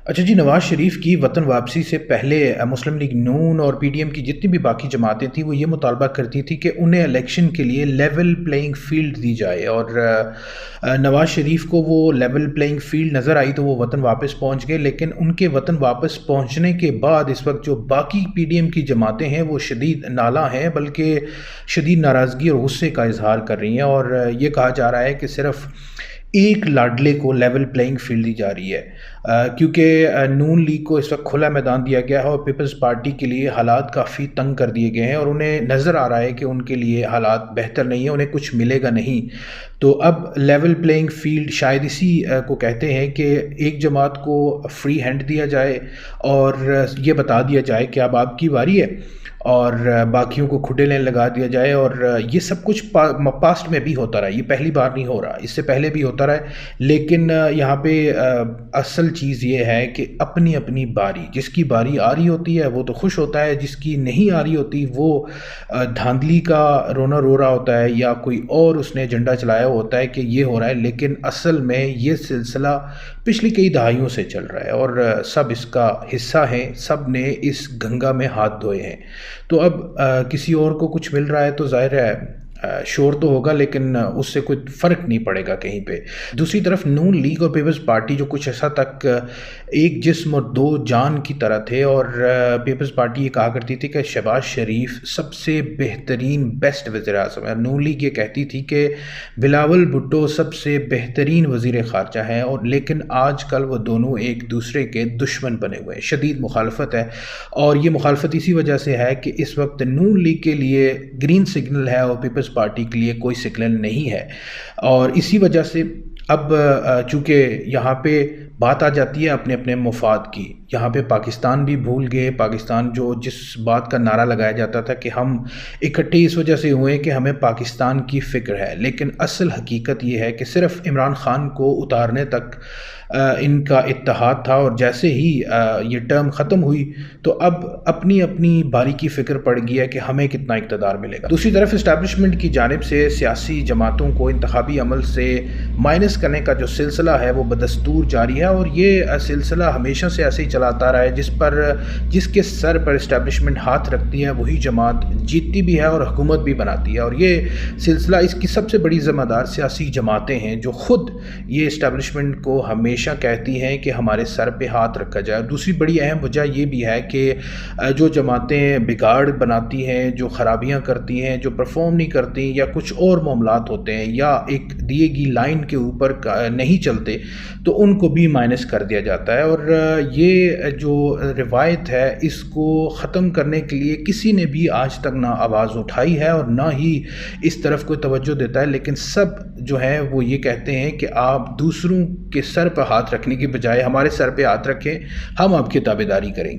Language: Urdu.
اچھا جی، نواز شریف کی وطن واپسی سے پہلے مسلم لیگ نون اور پی ڈی ایم کی جتنی بھی باقی جماعتیں تھیں وہ یہ مطالبہ کرتی تھی کہ انہیں الیکشن کے لیے لیول پلینگ فیلڈ دی جائے، اور نواز شریف کو وہ لیول پلینگ فیلڈ نظر آئی تو وہ وطن واپس پہنچ گئے۔ لیکن ان کے وطن واپس پہنچنے کے بعد اس وقت جو باقی پی ڈی ایم کی جماعتیں ہیں وہ شدید نالاں ہیں، بلکہ شدید ناراضگی اور غصے کا اظہار کر رہی ہیں، اور یہ کہا جا رہا ہے کہ صرف ایک لاڈلے کو لیول پلینگ فیلڈ دی جا رہی ہے، کیونکہ نون لیگ کو اس وقت کھلا میدان دیا گیا ہے اور پیپلز پارٹی کے لیے حالات کافی تنگ کر دیے گئے ہیں، اور انہیں نظر آ رہا ہے کہ ان کے لیے حالات بہتر نہیں ہیں، انہیں کچھ ملے گا نہیں۔ تو اب لیول پلینگ فیلڈ شاید اسی کو کہتے ہیں کہ ایک جماعت کو فری ہینڈ دیا جائے اور یہ بتا دیا جائے کہ اب آپ کی باری ہے، اور باقیوں کو کھڈے لین لگا دیا جائے۔ اور یہ سب کچھ پاسٹ میں بھی ہوتا رہا، یہ پہلی بار نہیں ہو رہا، اس سے پہلے بھی ہوتا رہا ہے۔ لیکن یہاں پہ اصل چیز یہ ہے کہ اپنی اپنی باری، جس کی باری آ رہی ہوتی ہے وہ تو خوش ہوتا ہے، جس کی نہیں آ رہی ہوتی وہ دھاندلی کا رونا رو رہا ہوتا ہے، یا کوئی اور اس نے ایجنڈا چلایا ہوتا ہے کہ یہ ہو رہا ہے۔ لیکن اصل میں یہ سلسلہ پچھلی کئی دہائیوں سے چل رہا ہے، اور سب اس کا حصہ ہیں، سب نے اس گنگا میں ہاتھ دھوئے ہیں۔ تو اب کسی اور کو کچھ مل رہا ہے تو ظاہر ہے شور تو ہوگا، لیکن اس سے کوئی فرق نہیں پڑے گا کہیں پہ۔ دوسری طرف نون لیگ اور پیپلز پارٹی جو کچھ ایسا تک ایک جسم اور دو جان کی طرح تھے، اور پیپلز پارٹی یہ کہا کرتی تھی کہ شہباز شریف سب سے بہترین بیسٹ وزیر اعظم ہے، نون لیگ یہ کہتی تھی کہ بلاول بھٹو سب سے بہترین وزیر خارجہ ہیں، اور لیکن آج کل وہ دونوں ایک دوسرے کے دشمن بنے ہوئے ہیں، شدید مخالفت ہے۔ اور یہ مخالفت اسی وجہ سے ہے کہ اس وقت نون لیگ کے لیے گرین سگنل ہے اور پیپلز پارٹی کے لیے کوئی سگنل نہیں ہے، اور اسی وجہ سے اب چونکہ یہاں پہ بات آ جاتی ہے اپنے اپنے مفاد کی، یہاں پہ پاکستان بھی بھول گئے۔ پاکستان جو جس بات کا نعرہ لگایا جاتا تھا کہ ہم اکٹھے اس وجہ سے ہوئے کہ ہمیں پاکستان کی فکر ہے، لیکن اصل حقیقت یہ ہے کہ صرف عمران خان کو اتارنے تک ان کا اتحاد تھا، اور جیسے ہی یہ ٹرم ختم ہوئی تو اب اپنی اپنی باری کی فکر پڑ گئی ہے کہ ہمیں کتنا اقتدار ملے گا۔ دوسری طرف اسٹیبلشمنٹ کی جانب سے سیاسی جماعتوں کو انتخابی عمل سے مائنس کرنے کا جو سلسلہ ہے وہ بدستور جاری ہے، اور یہ سلسلہ ہمیشہ سے ایسے ہی چلاتا رہا ہے۔ جس کے سر پر اسٹیبلشمنٹ ہاتھ رکھتی ہے وہی جماعت جیتتی بھی ہے اور حکومت بھی بناتی ہے، اور یہ سلسلہ اس کی سب سے بڑی ذمہ دار سیاسی جماعتیں ہیں جو خود یہ اسٹیبلشمنٹ کو ہمیشہ کہتی ہیں کہ ہمارے سر پہ ہاتھ رکھا جائے۔ دوسری بڑی اہم وجہ یہ بھی ہے کہ جو جماعتیں بگاڑ بناتی ہیں، جو خرابیاں کرتی ہیں، جو پرفارم نہیں کرتی، یا کچھ اور معاملات ہوتے ہیں، یا ایک دیے گی لائن کے اوپر نہیں چلتے، تو ان کو بھی مائنس کر دیا جاتا ہے۔ اور یہ جو روایت ہے اس کو ختم کرنے کے لیے کسی نے بھی آج تک نہ آواز اٹھائی ہے اور نہ ہی اس طرف کوئی توجہ دیتا ہے، لیکن سب جو ہیں وہ یہ کہتے ہیں کہ آپ دوسروں کے سر پہ ہاتھ رکھنے کی بجائے ہمارے سر پہ ہاتھ رکھیں، ہم آپ کی تابعداری کریں گے۔